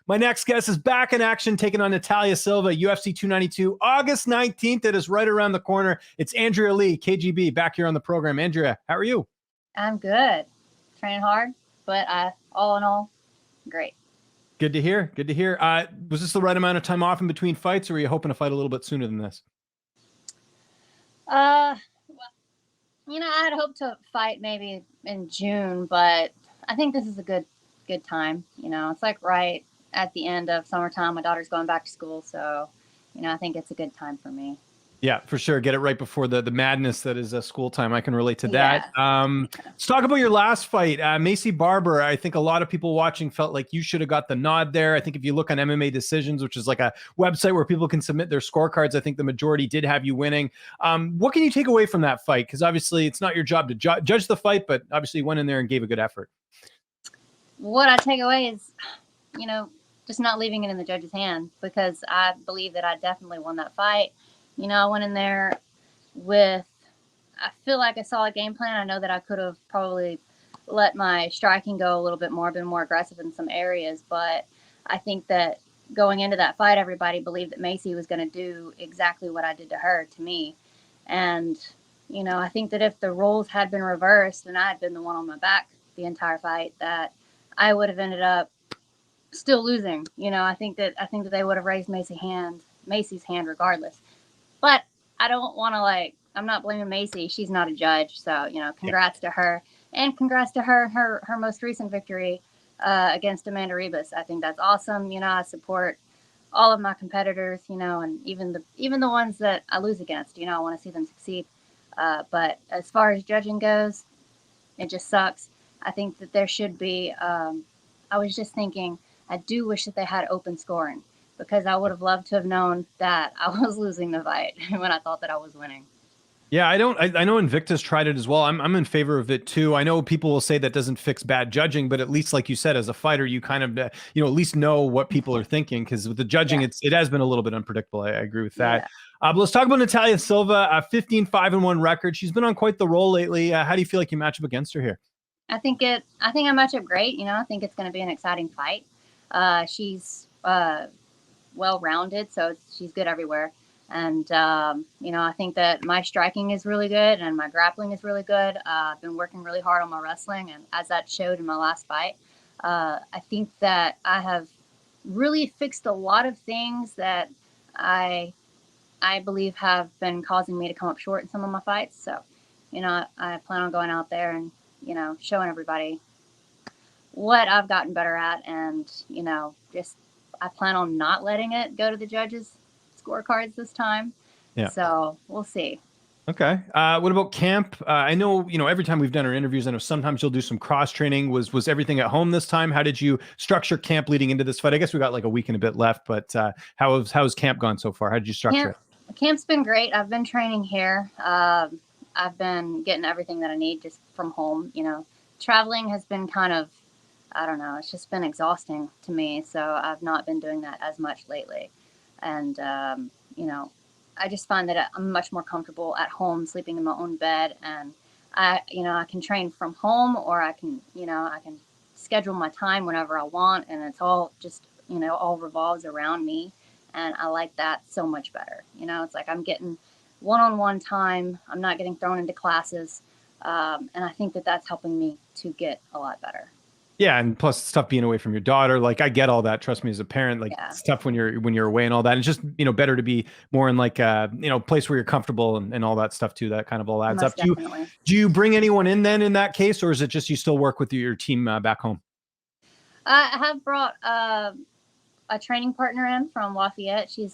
My next guest is back in action, taking on Natalia Silva, UFC 292, August 19th. It is right around the corner. It's Andrea Lee, KGB, back here on the program. Andrea, how are you? I'm good. Training hard, but all in all, great. Good to hear. Good to hear. Was this the right amount of time off in between fights, or were you hoping to fight a little bit sooner than this? Well, I had hoped to fight maybe in June, but I think this is a good time. It's like right at the end of summertime. My daughter's going back to school, so I think it's a good time for me. Yeah, for sure. Get it right before the madness that is school time. I can relate to that. Yeah. Let's talk about your last fight. Maycee Barber, I think a lot of people watching felt like you should have got the nod there. I think if you look on MMA Decisions, which is like a website where people can submit their scorecards, I think the majority did have you winning. What can you take away from that fight? Because obviously it's not your job to judge the fight, but obviously you went in there and gave a good effort. What I take away is, just not leaving it in the judge's hand, because I believe that I definitely won that fight. I went in there I feel like I saw a game plan. I know that I could have probably let my striking go a little bit more, been more aggressive in some areas, but I think that going into that fight, everybody believed that Maycee was going to do exactly what I did to her, to me. And, I think that if the roles had been reversed and I had been the one on my back the entire fight, that I would have ended up still losing. I think that they would have raised Maycee's hand regardless. But I don't want to I'm not blaming Maycee. She's not a judge. So, congrats to her, and congrats to her most recent victory against Amanda Ribas. I think that's awesome. I support all of my competitors, and even the ones that I lose against, I want to see them succeed. But as far as judging goes, it just sucks. I think that there should be, I was just thinking, I do wish that they had open scoring, because I would have loved to have known that I was losing the fight when I thought that I was winning. Yeah, I know Invictus tried it as well. I'm in favor of it too. I know people will say that doesn't fix bad judging, but at least, like you said, as a fighter, you kind of, at least know what people are thinking, because with the judging, it has been a little bit unpredictable. I agree with that. Yeah. But let's talk about Natalia Silva, a 15-5-1 record. She's been on quite the roll lately. How do you feel like you match up against her here? I think I match up great. I think it's going to be an exciting fight. She's well-rounded, so she's good everywhere. And, I think that my striking is really good and my grappling is really good. I've been working really hard on my wrestling, and as that showed in my last fight, I think that I have really fixed a lot of things that I believe have been causing me to come up short in some of my fights. So, I plan on going out there and, showing everybody what I've gotten better at, and, I plan on not letting it go to the judges' scorecards this time. Yeah. So we'll see. Okay. What about camp? I know, every time we've done our interviews, I know sometimes you'll do some cross training. Was everything at home this time? How did you structure camp leading into this fight? I guess we got like a week and a bit left, but how's camp gone so far? How did you structure it? Camp's been great. I've been training here. I've been getting everything that I need just from home. Traveling has been kind of, I don't know, it's just been exhausting to me. So I've not been doing that as much lately. And, I just find that I'm much more comfortable at home, sleeping in my own bed. And I can train from home, or I can schedule my time whenever I want. And it's all just, all revolves around me. And I like that so much better. It's like I'm getting one-on-one time. I'm not getting thrown into classes. And I think that that's helping me to get a lot better. Yeah, and plus it's tough being away from your daughter. Like, I get all that. Trust me, as a parent, it's tough when you're away and all that. And it's just, better to be more in like a, place where you're comfortable and all that stuff too. That kind of all adds Most up. Do you bring anyone in then in that case, or is it just you still work with your team back home? I have brought a training partner in from Lafayette. She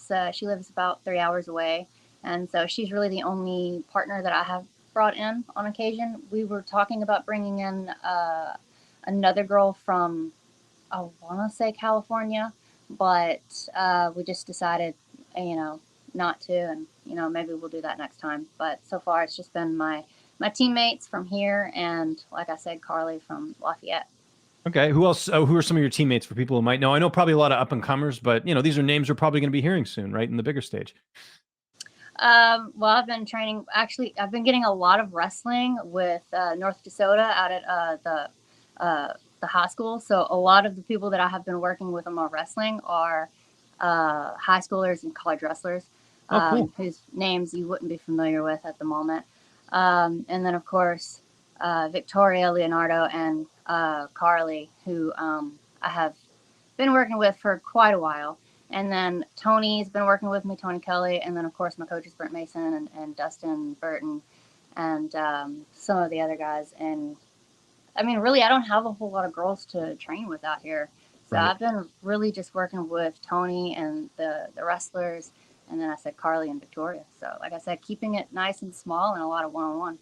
lives about 3 hours away, and so she's really the only partner that I have brought in on occasion. We were talking about bringing in another girl from, I want to say California, but we just decided, not to, and maybe we'll do that next time. But so far, it's just been my teammates from here, and like I said, Carly from Lafayette. Okay, who else? Who are some of your teammates for people who might know? I know probably a lot of up and comers, but these are names we're probably going to be hearing soon, right, in the bigger stage. Well, I've been training. Actually, I've been getting a lot of wrestling with North Dakota out at the the high school. So a lot of the people that I have been working with on my wrestling are high schoolers and college wrestlers, Oh, cool. whose names you wouldn't be familiar with at the moment. And then, of course, Victoria, Leonardo, and Carly, who I have been working with for quite a while. And then Tony's been working with me, Tony Kelly. And then, of course, my coaches, Brent Mason and Dustin Burton, and some of the other guys. And I mean, really, I don't have a whole lot of girls to train with out here. So Right. I've been really just working with Tony and the wrestlers. And then I said Carly and Victoria. So, like I said, keeping it nice and small and a lot of one-on-one.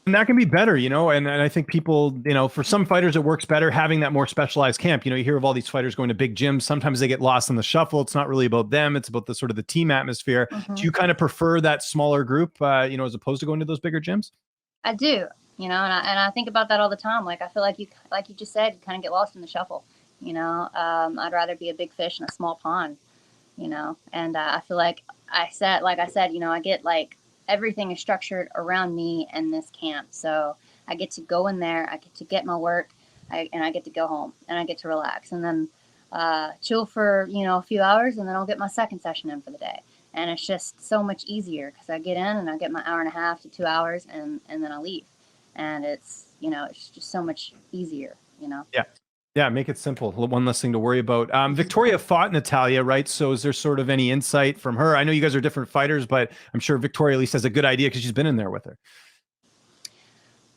And that can be better, you know, and I think people, you know, for some fighters, it works better having that more specialized camp. You know, you hear of all these fighters going to big gyms. Sometimes they get lost in the shuffle. It's not really about them. It's about the sort of the team atmosphere. Do you kind of prefer that smaller group, you know, as opposed to going to those bigger gyms? I do, you know, and I think about that all the time. Like, I feel like you just said, you kind of get lost in the shuffle, you know. I'd rather be a big fish in a small pond, you know, and I feel like I said, you know, I get like everything is structured around me and this camp. So I get to go in there, I get to get my work, and I get to go home and I get to relax and then chill for, you know, a few hours, and then I'll get my second session in for the day. And it's just so much easier because I get in and I get my hour and a half to 2 hours, and then I leave. And it's, you know, it's just so much easier, you know? Yeah. Yeah, make it simple. One less thing to worry about. Victoria fought Natalia, right? So is there sort of any insight from her? I know you guys are different fighters, but I'm sure Victoria at least has a good idea because she's been in there with her.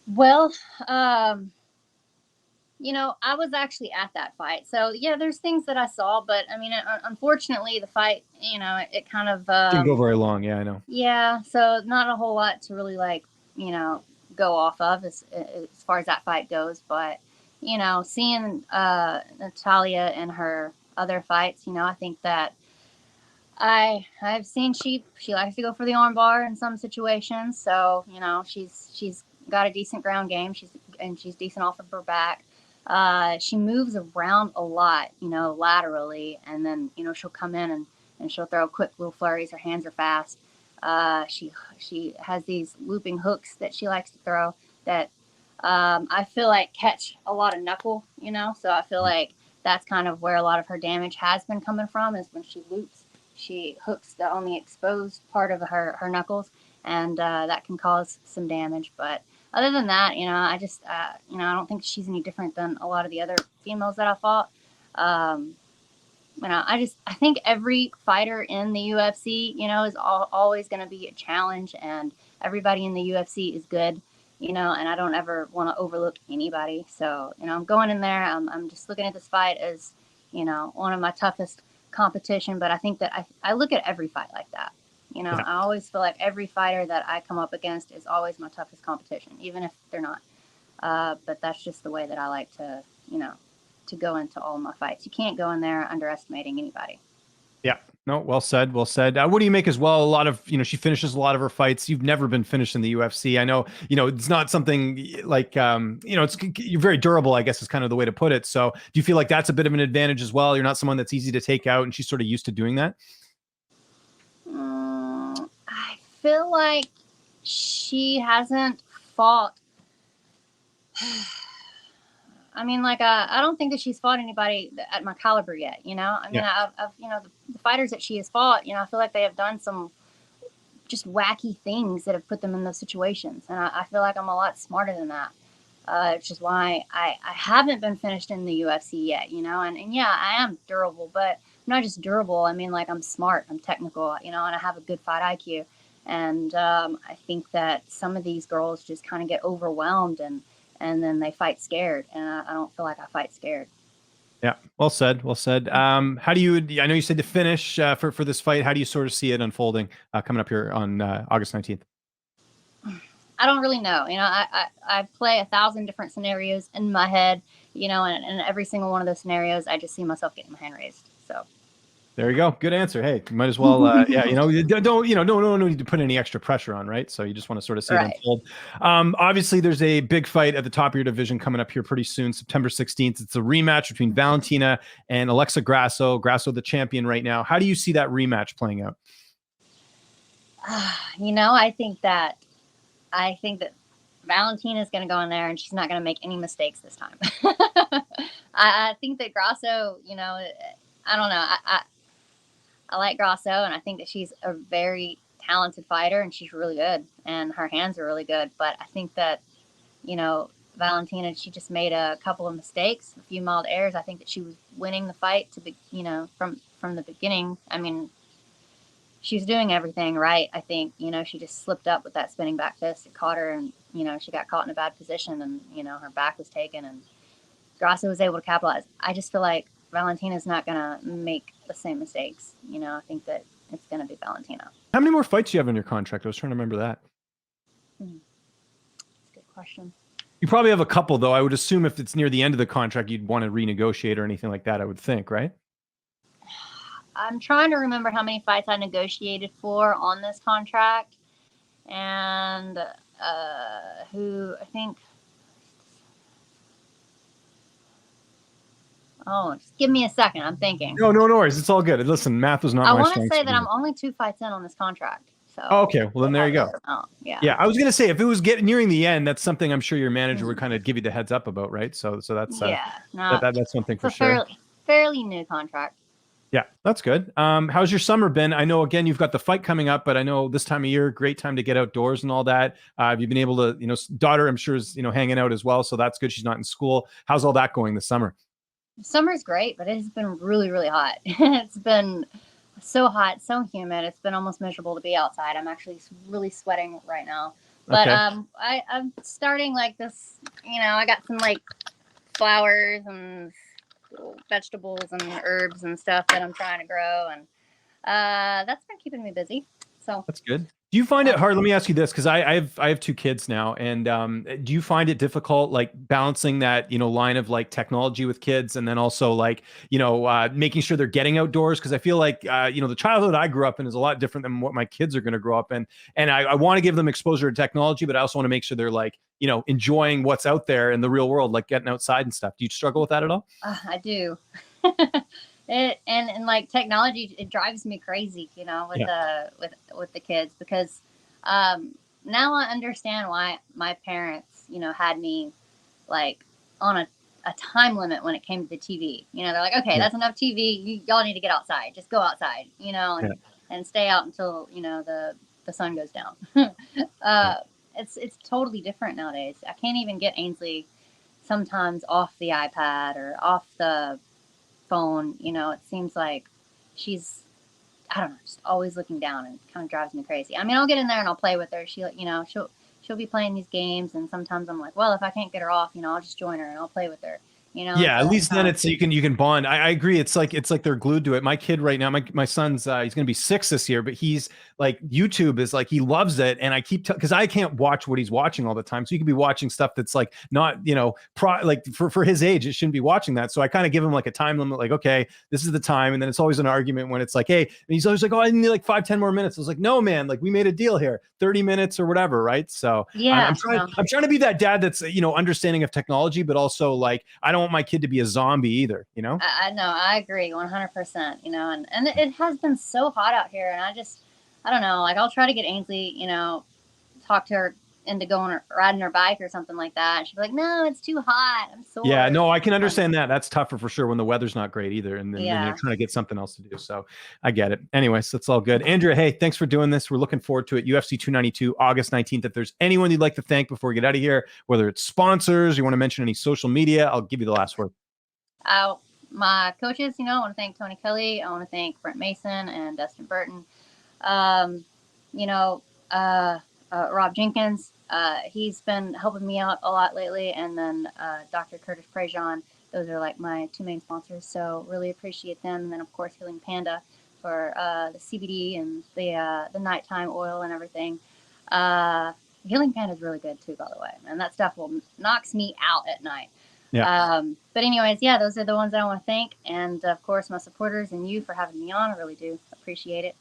Well, you know, I was actually at that fight. So, yeah, there's things that I saw, but I mean, unfortunately, the fight, you know, it kind of, Didn't go very long. Yeah, I know. yeah, so not a whole lot to really, like, you know, go off of as far as that fight goes. But, you know, seeing Natalia in her other fights, you know, I think that I've seen she likes to go for the arm bar in some situations. So, you know, she's got a decent ground game. She's decent off of her back. She moves around a lot, you know, laterally, and then, you know, she'll come in and she'll throw quick little flurries. Her hands are fast. She has these looping hooks that she likes to throw that I feel like catch a lot of knuckle, you know. So I feel like that's kind of where a lot of her damage has been coming from, is when she loops, she hooks on the exposed part of her knuckles, and that can cause some damage. But other than that, you know, I just, you know, I don't think she's any different than a lot of the other females that I fought. You know, I think every fighter in the UFC, you know, is always going to be a challenge, and everybody in the UFC is good, you know, and I don't ever want to overlook anybody. So, you know, I'm going in there, I'm just looking at this fight as, you know, one of my toughest competition, but I think that I look at every fight like that. You know, Yeah. I always feel like every fighter that I come up against is always my toughest competition, even if they're not. But that's just the way that I like to, you know, to go into all my fights. You can't go in there underestimating anybody. Yeah. No, well said. Well said. What do you make as well? A lot of, you know, she finishes a lot of her fights. You've never been finished in the UFC. I know, you know, it's not something like, you know, you're very durable, I guess is kind of the way to put it. So do you feel like that's a bit of an advantage as well? You're not someone that's easy to take out, and she's sort of used to doing that? I feel like she hasn't fought. I mean, like, I don't think that she's fought anybody at my caliber yet, you know? I mean, Yeah. I've you know, the fighters that she has fought, you know, I feel like they have done some just wacky things that have put them in those situations. And I feel like I'm a lot smarter than that. It's just why I haven't been finished in the UFC yet, you know? And yeah, I am durable, but I'm not just durable. I mean, like, I'm smart, I'm technical, you know, and I have a good fight IQ. And I think that some of these girls just kind of get overwhelmed, and then they fight scared. And I don't feel like I fight scared. Yeah. Well said. Well said. How do you, I know you said to finish for this fight. How do you sort of see it unfolding coming up here on August 19th? I don't really know. You know, I play 1,000 different scenarios in my head, you know, and every single one of those scenarios, I just see myself getting my hand raised. So There you go. Good answer. Hey, you might as well, yeah, you know, don't need to put any extra pressure on, right? So you just want to sort of see it right. unfold. Obviously, there's a big fight at the top of your division coming up here pretty soon, September 16th. It's a rematch between Valentina and Alexa Grasso. Grasso, the champion right now. How do you see that rematch playing out? You know, I think that Valentina is going to go in there and she's not going to make any mistakes this time. I think that Grasso, I don't know. I like Grasso, and I think that she's a very talented fighter, and she's really good, and her hands are really good. But I think that, Valentina, she just made a couple of mistakes, a few mild errors. I think that she was winning the fight to be, from the beginning. I mean, she was doing everything right. I think, she just slipped up with that spinning back fist. It caught her, and, she got caught in a bad position, and, her back was taken, and Grasso was able to capitalize. I just feel like Valentina's not going to make the same mistakes. I think that it's going to be Valentina. How many more fights do you have in your contract? I was trying to remember that. That's a good question. You probably have a couple, though. I would assume if it's near the end of the contract, you'd want to renegotiate or anything like that, I would think, right? I'm trying to remember how many fights I negotiated for on this contract, and who I think. Oh, just give me a second. I'm thinking. No worries. It's all good. Listen, math was not my strength. I want to say that I'm only 2 fights in on this contract. So. Oh, okay. Well, then there you go. Oh, yeah. Yeah, I was gonna say if it was getting nearing the end, that's something I'm sure your manager would kind of give you the heads up about, right? So that's that's something for sure. Fairly new contract. Yeah, that's good. How's your summer been? I know, again, you've got the fight coming up, but I know this time of year, great time to get outdoors and all that. Have you been able to, daughter, I'm sure is, hanging out as well. So that's good. She's not in school. How's all that going this summer? Summer's great, but it's been really, really hot. It's been so hot, so humid. It's been almost miserable to be outside. I'm actually really sweating right now. But okay. I'm starting like this, I got some like flowers and vegetables and herbs and stuff that I'm trying to grow, and that's been keeping me busy. So that's good. Do you find it hard? Let me ask you this, because I have 2 kids now, and do you find it difficult, like balancing that line of like technology with kids, and then also like making sure they're getting outdoors? Because I feel like the childhood I grew up in is a lot different than what my kids are going to grow up in, and I want to give them exposure to technology, but I also want to make sure they're like enjoying what's out there in the real world, like getting outside and stuff. Do you struggle with that at all? I do. And like technology, it drives me crazy, with the kids, because now I understand why my parents, had me like on a time limit when it came to the TV. They're like, okay, that's enough TV. Y'all need to get outside. Just go outside, and stay out until the sun goes down. It's totally different nowadays. I can't even get Ainsley sometimes off the iPad or off the phone. It seems like she's, I don't know, just always looking down, and it kind of drives me crazy. I mean, I'll get in there and I'll play with her. She'll be playing these games, and sometimes I'm like, well, if I can't get her off, I'll just join her and I'll play with her. Yeah, at least then it's you can bond. I agree. It's like they're glued to it. My kid right now, my son's he's gonna be 6 this year, but he's like, YouTube is like, he loves it, and I keep because I can't watch what he's watching all the time. So he could be watching stuff that's like not like for his age, it shouldn't be watching that. So I kind of give him like a time limit, like, okay, this is the time, and then it's always an argument when it's like, hey, and he's always like, oh, I need like 5-10 more minutes. I was like, no, man, like we made a deal here, 30 minutes or whatever, right? So yeah, I'm trying to be that dad that's understanding of technology, but also like I don't want my kid to be a zombie either, I know, I agree 100%, and it has been so hot out here, and I don't know, like I'll try to get Ainsley, talk to her into riding her bike or something like that. She'll be like, no, it's too hot, I'm sore. Yeah, no, I can understand that. That's tougher for sure when the weather's not great either, and then you're trying to get something else to do. So I get it. Anyways, that's all good. Andrea, hey, thanks for doing this. We're looking forward to it. UFC 292, August 19th. If there's anyone you'd like to thank before we get out of here, whether it's sponsors, you want to mention any social media, I'll give you the last word. My coaches, I want to thank Tony Kelly. I want to thank Brent Mason and Dustin Burton. Rob Jenkins, he's been helping me out a lot lately. And then Dr. Curtis Prejean. Those are like my 2 main sponsors. So really appreciate them. And then, of course, Healing Panda for the CBD and the nighttime oil and everything. Healing Panda is really good, too, by the way. And that stuff knocks me out at night. Yeah. But anyways, those are the ones that I want to thank. And, of course, my supporters and you for having me on. I really do appreciate it.